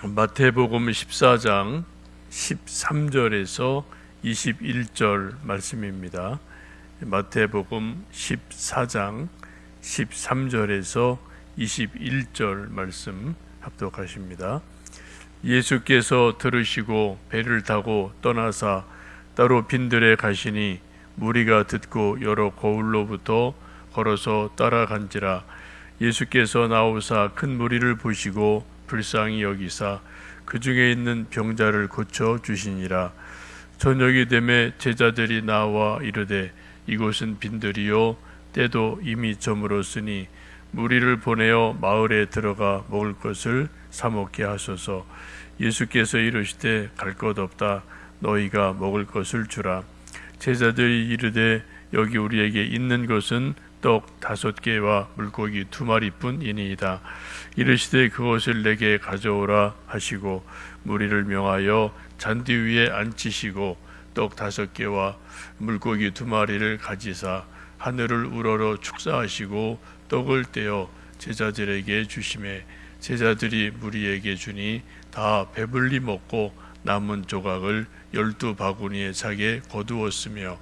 마태복음 14장 13절에서 21절 말씀입니다. 마태복음 14장 13절에서 21절 말씀 합독하십니다. 예수께서 들으시고 배를 타고 떠나사 따로 빈들에 가시니 무리가 듣고 여러 고을로부터 걸어서 따라간지라. 예수께서 나오사 큰 무리를 보시고 불쌍히 여기사 그 중에 있는 병자를 고쳐 주시니라. 저녁이 되매 제자들이 나와 이르되 이곳은 빈들이요 때도 이미 저물었으니 무리를 보내어 마을에 들어가 먹을 것을 사 먹게 하소서. 예수께서 이르시되 갈 것 없다. 너희가 먹을 것을 주라. 제자들이 이르되 여기 우리에게 있는 것은 떡 5개와 물고기 2마리뿐이니이다. 이르시되 그것을 내게 가져오라 하시고 무리를 명하여 잔디 위에 앉히시고 떡 5개와 물고기 2마리를 가지사 하늘을 우러러 축사하시고 떡을 떼어 제자들에게 주시매 제자들이 무리에게 주니 다 배불리 먹고 남은 조각을 12바구니에 차게 거두었으며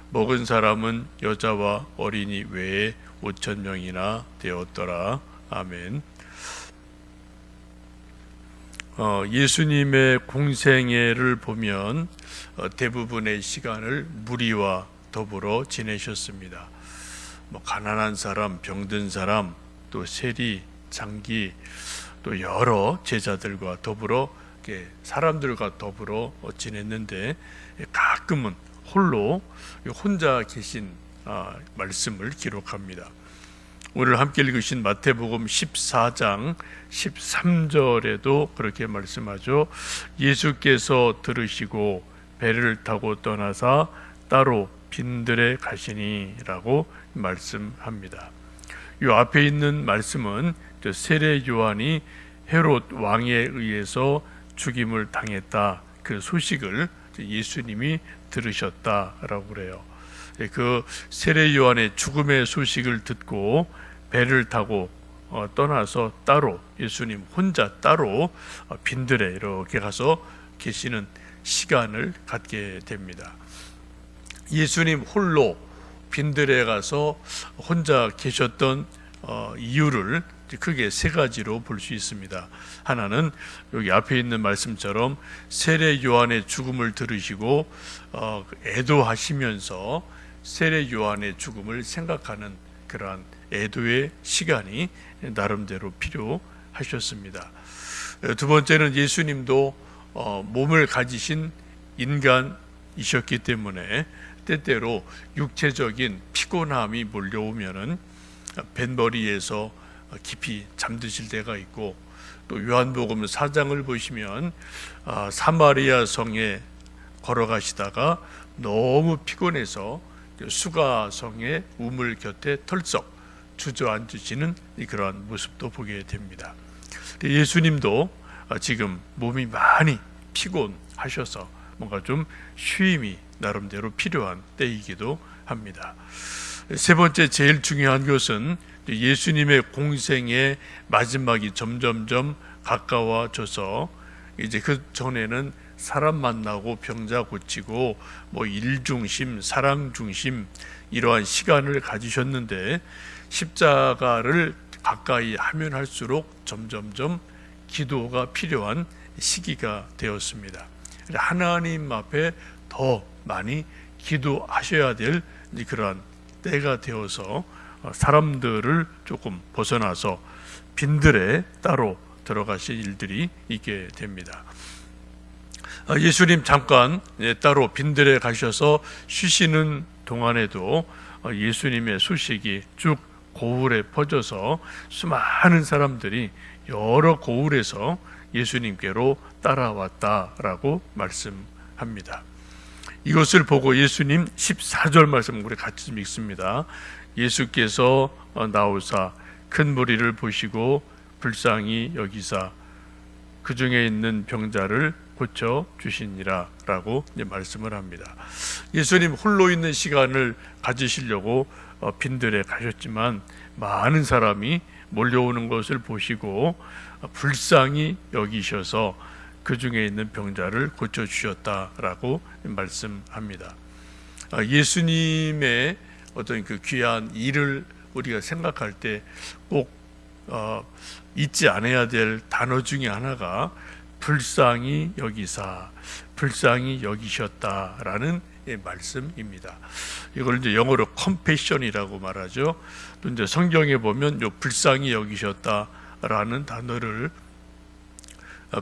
먹은 사람은 여자와 어린이 외에 5,000명이나 되었더라. 아멘. 예수님의 공생애를 보면 대부분의 시간을 무리와 더불어 지내셨습니다. 가난한 사람, 병든 사람, 또 세리, 장기, 또 여러 제자들과 더불어 사람들과 더불어 지냈는데 가끔은 홀로 혼자 계신 말씀을 기록합니다. 오늘 함께 읽으신 마태복음 14장 13절에도 그렇게 말씀하죠. 예수께서 들으시고 배를 타고 떠나사 따로 빈들에 가시니라고 말씀합니다. 이 앞에 있는 말씀은 세례 요한이 헤롯 왕에 의해서 죽임을 당했다, 그 소식을 예수님이 들으셨다라고 그래요. 그 세례 요한의 죽음의 소식을 듣고 배를 타고 떠나서 따로 예수님 혼자 따로 빈들에 이렇게 가서 계시는 시간을 갖게 됩니다. 예수님 홀로 빈들에 가서 혼자 계셨던 이유를 크게 3가지로 볼 수 있습니다. 하나는 여기 앞에 있는 말씀처럼 세례 요한의 죽음을 들으시고 애도하시면서 세례 요한의 죽음을 생각하는 그러한 애도의 시간이 나름대로 필요하셨습니다. 두 번째는 예수님도 몸을 가지신 인간이셨기 때문에 때때로 육체적인 피곤함이 몰려오면은 뱃머리에서 깊이 잠드실 때가 있고, 또 요한복음 4장을 보시면 사마리아 성에 걸어가시다가 너무 피곤해서 수가성의 우물 곁에 털썩 주저앉으시는 그러한 모습도 보게 됩니다. 예수님도 지금 몸이 많이 피곤하셔서 뭔가 좀 쉼이 나름대로 필요한 때이기도 합니다. 세 번째, 제일 중요한 것은 예수님의 공생의 마지막이 점점점 가까워져서 이제 그 전에는 사람 만나고 병자 고치고 일 중심, 사랑 중심 이러한 시간을 가지셨는데 십자가를 가까이 하면 할수록 점점점 기도가 필요한 시기가 되었습니다. 하나님 앞에 더 많이 기도하셔야 될 그러한 때가 되어서 사람들을 조금 벗어나서 빈들에 따로 들어가실 일들이 있게 됩니다. 예수님 잠깐 따로 빈들에 가셔서 쉬시는 동안에도 예수님의 소식이 쭉 고을에 퍼져서 수많은 사람들이 여러 고을에서 예수님께로 따라왔다라고 말씀합니다. 이것을 보고 예수님 14절 말씀 우리 같이 좀 읽습니다. 예수께서 나오사 큰 무리를 보시고 불쌍히 여기사 그 중에 있는 병자를 고쳐 주시니라 라고 말씀을 합니다. 예수님 홀로 있는 시간을 가지시려고 빈들에 가셨지만 많은 사람이 몰려오는 것을 보시고 불쌍히 여기셔서 그 중에 있는 병자를 고쳐주셨다라고 말씀합니다. 예수님의 어떤 그 귀한 일을 우리가 생각할 때 꼭 잊지 않아야 될 단어 중에 하나가 불쌍히 여기사, 불쌍히 여기셨다라는 말씀입니다. 이걸 이제 영어로 compassion이라고 말하죠. 또 이제 성경에 보면 요 불쌍히 여기셨다라는 단어를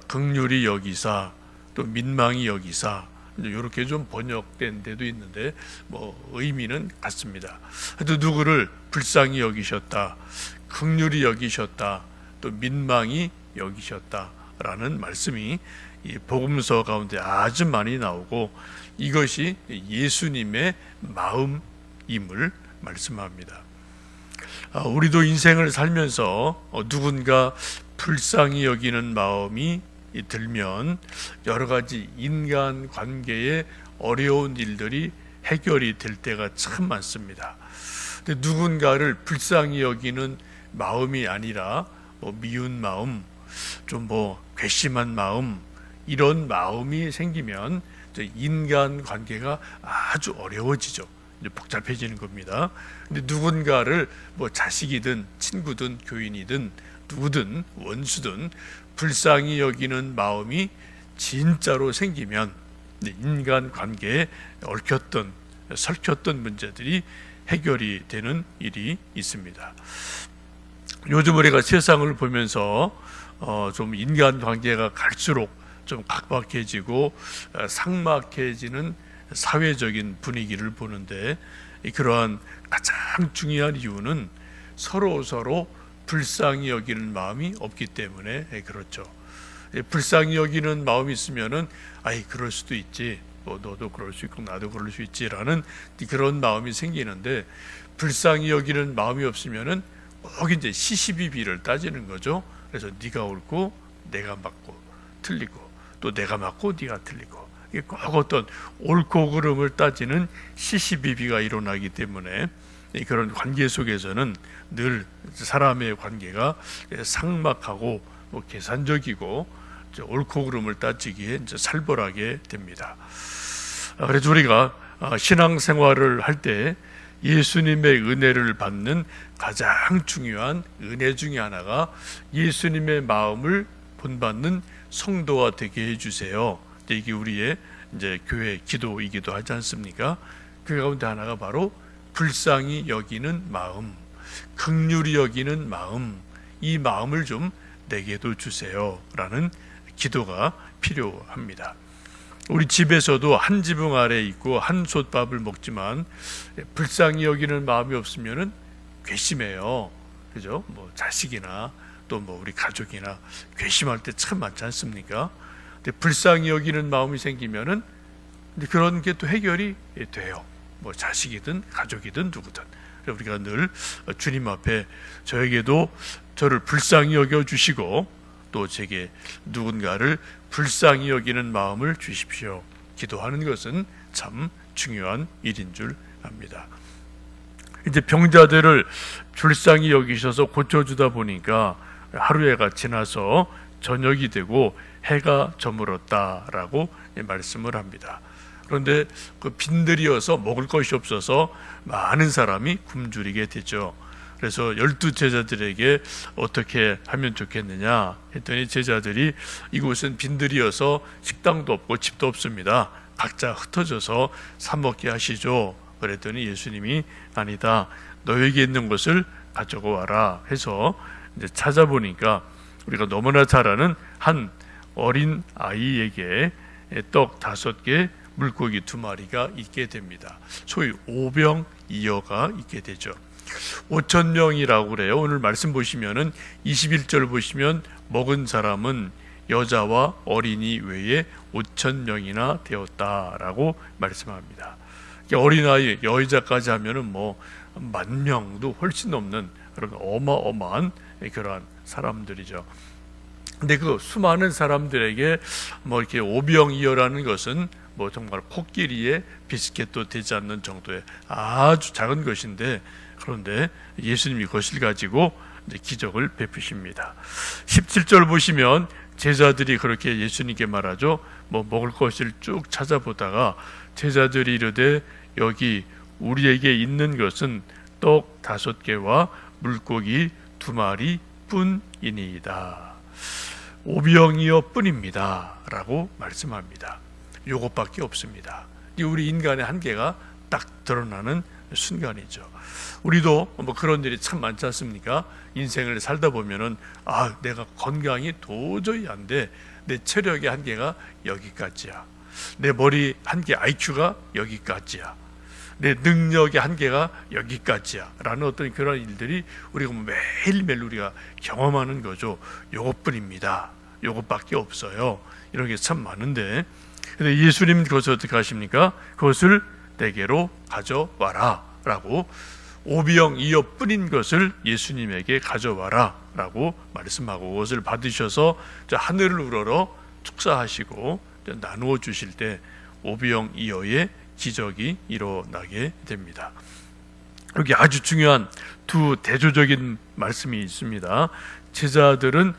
긍휼히 여기사, 또 민망히 여기사, 이렇게 좀 번역된 데도 있는데 뭐 의미는 같습니다. 또 누구를 불쌍히 여기셨다, 긍휼히 여기셨다, 또 민망히 여기셨다라는 말씀이 이 복음서 가운데 아주 많이 나오고 이것이 예수님의 마음임을 말씀합니다. 우리도 인생을 살면서 누군가 불쌍히 여기는 마음이 들면 여러 가지 인간 관계에 어려운 일들이 해결이 될 때가 참 많습니다. 근데 누군가를 불쌍히 여기는 마음이 아니라 미운 마음, 좀 괘씸한 마음, 이런 마음이 생기면 인간 관계가 아주 어려워지죠. 이제 복잡해지는 겁니다. 근데 누군가를 자식이든 친구든 교인이든 누구든 원수든 불쌍히 여기는 마음이 진짜로 생기면 인간 관계에 얽혔던 설켰던 문제들이 해결이 되는 일이 있습니다. 요즘 우리가 세상을 보면서 좀 인간 관계가 갈수록 좀 각박해지고 삭막해지는 사회적인 분위기를 보는데 그러한 가장 중요한 이유는 서로 불쌍히 여기는 마음이 없기 때문에 그렇죠. 불쌍히 여기는 마음이 있으면은 그럴 수도 있지, 너도 그럴 수 있고 나도 그럴 수 있지라는 그런 마음이 생기는데 불쌍히 여기는 마음이 없으면은 꼭 이제 시시비비를 따지는 거죠. 그래서 네가 옳고 내가 맞고 틀리고 또 내가 맞고 네가 틀리고 꼭 어떤 옳고 그름을 따지는 시시비비가 일어나기 때문에 그런 관계 속에서는 늘 사람의 관계가 삭막하고 계산적이고 옳고 그름을 따지기에 살벌하게 됩니다. 그래서 우리가 신앙생활을 할 때 예수님의 은혜를 받는 가장 중요한 은혜 중에 하나가 예수님의 마음을 본받는 성도가 되게 해주세요. 이게 우리의 이제 교회 기도이기도 하지 않습니까? 그 가운데 하나가 바로 불쌍히 여기는 마음, 긍휼히 여기는 마음, 이 마음을 좀 내게도 주세요라는 기도가 필요합니다. 우리 집에서도 한 지붕 아래 있고 한 솥밥을 먹지만 불쌍히 여기는 마음이 없으면은 괘씸해요. 그죠? 자식이나 또 우리 가족이나 괘씸할 때 참 많지 않습니까? 근데 불쌍히 여기는 마음이 생기면은 그런 게 또 해결이 돼요. 자식이든 가족이든 누구든. 우리가 늘 주님 앞에 저에게도 저를 불쌍히 여겨주시고 또 제게 누군가를 불쌍히 여기는 마음을 주십시오. 기도하는 것은 참 중요한 일인 줄 압니다. 이제 병자들을 불쌍히 여기셔서 고쳐주다 보니까 하루해가 지나서 저녁이 되고 해가 저물었다라고 말씀을 합니다. 그런데 그 빈들이어서 먹을 것이 없어서 많은 사람이 굶주리게 되죠. 그래서 12제자들에게 어떻게 하면 좋겠느냐 했더니 제자들이 이곳은 빈들이어서 식당도 없고 집도 없습니다. 각자 흩어져서 사 먹게 하시죠. 그랬더니 예수님이 아니다, 너에게 있는 것을 가져고 와라 해서 이제 찾아보니까 우리가 너무나 잘 아는 한 어린 아이에게 떡 5개, 물고기 2마리가 있게 됩니다. 소위 오병이어가 있게 되죠. 5,000명이라고 그래요. 오늘 말씀 보시면은 21절 보시면 먹은 사람은 여자와 어린이 외에 5,000명이나 되었다라고 말씀합니다. 어린아이, 여자까지 하면은 10,000명도 훨씬 넘는 그런 어마어마한 그러한 사람들이죠. 근데 그 수많은 사람들에게 이렇게 오병이어라는 것은 정말 코끼리의 비스켓도 되지 않는 정도의 아주 작은 것인데, 그런데 예수님이 그것을 가지고 이제 기적을 베푸십니다. 17절 보시면 제자들이 그렇게 예수님께 말하죠. 뭐 먹을 것을 쭉 찾아보다가 제자들이 이르되 여기 우리에게 있는 것은 떡 5개와 물고기 2마리 뿐이니이다. 5병이어 뿐입니다 라고 말씀합니다. 요것밖에 없습니다. 우리 인간의 한계가 딱 드러나는 순간이죠. 우리도 뭐 그런 일이 참 많지 않습니까? 인생을 살다 보면은 내가 건강이 도저히 안 돼. 내 체력의 한계가 여기까지야. 내 머리 한계 IQ가 여기까지야. 내 능력의 한계가 여기까지야 라는 어떤 그런 일들이 우리가 매일매일 우리가 경험하는 거죠. 요것뿐입니다. 요것밖에 없어요. 이런 게 참 많은데, 근데 예수님은 그것을 어떻게 하십니까? 그것을 내게로 가져와라 라고 5병 뿐인 것을 예수님에게 가져와라 라고 말씀하고, 그것을 받으셔서 하늘을 우러러 축사하시고 나누어 주실 때 5병의 기적이 일어나게 됩니다. 여기 아주 중요한 두 대조적인 말씀이 있습니다. 제자들은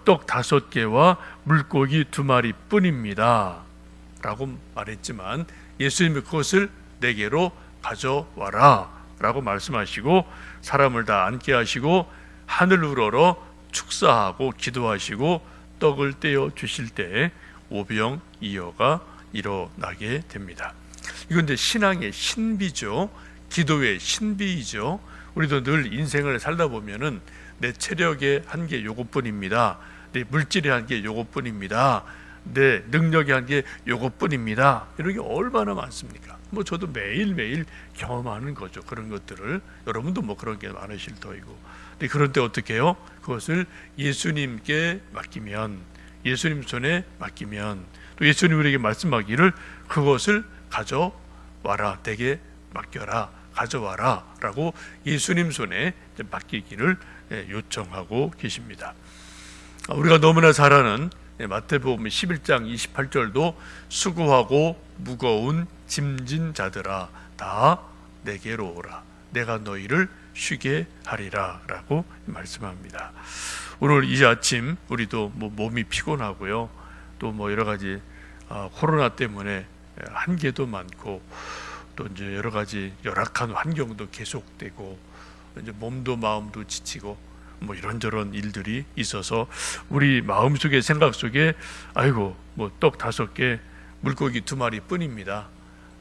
떡 5개와 물고기 2마리 뿐입니다 라고 말했지만, 예수님이 그것을 내게로 가져와라 라고 말씀하시고 사람을 다 앉게 하시고 하늘 우러러 축사하고 기도하시고 떡을 떼어 주실 때 5병 일어나게 됩니다. 이건 이제 신앙의 신비죠. 기도의 신비이죠. 우리도 늘 인생을 살다 보면은 내 체력의 한계 요것뿐입니다. 내 물질의 한계 요것뿐입니다. 내 능력의 한계 요것뿐입니다. 이런 게 얼마나 많습니까? 뭐 저도 매일매일 경험하는 거죠. 그런 것들을. 여러분도 뭐 그런 게 많으실 터이고. 근데 그럴 때 어떻게 해요? 그것을 예수님께 맡기면, 예수님 손에 맡기면, 또 예수님 우리에게 말씀하기를 그것을 가져와라, 내게 맡겨라, 가져와라 라고 예수님 손에 맡기기를 요청하고 계십니다. 우리가 너무나 잘 아는 마태복음 11장 28절도 수고하고 무거운 짐진 자들아 다 내게로 오라, 내가 너희를 쉬게 하리라 라고 말씀합니다. 오늘 이 아침 우리도 뭐 몸이 피곤하고요, 또 뭐 여러 가지 코로나 때문에 한계도 많고, 또 이제 여러 가지 열악한 환경도 계속되고, 이제 몸도 마음도 지치고 뭐 이런저런 일들이 있어서 우리 마음속에, 생각 속에 아이고 뭐 떡 5개 물고기 2마리 뿐입니다,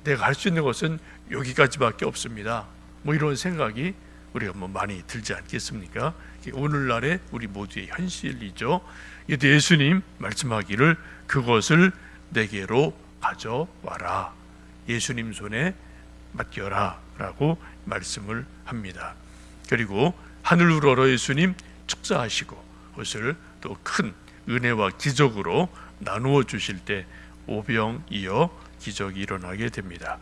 내가 할 수 있는 것은 여기까지밖에 없습니다, 뭐 이런 생각이 우리가 뭐 많이 들지 않겠습니까? 오늘날의 우리 모두의 현실이죠. 예수님 말씀하기를 그것을 내게로 가져와라, 예수님 손에 맡겨라 라고 말씀을 합니다. 그리고 하늘 우러러 예수님 축사하시고 그것을 또 큰 은혜와 기적으로 나누어 주실 때 5병 기적이 일어나게 됩니다.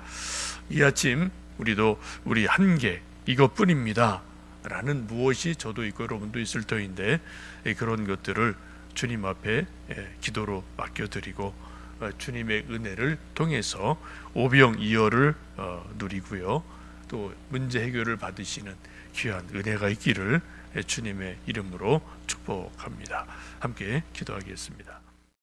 이 아침 우리도 우리 한계 이것뿐입니다 라는 무엇이 저도 있고 여러분도 있을 터인데, 그런 것들을 주님 앞에 기도로 맡겨드리고 주님의 은혜를 통해서 5병 누리고요, 또 문제 해결을 받으시는 귀한 은혜가 있기를 주님의 이름으로 축복합니다. 함께 기도하겠습니다.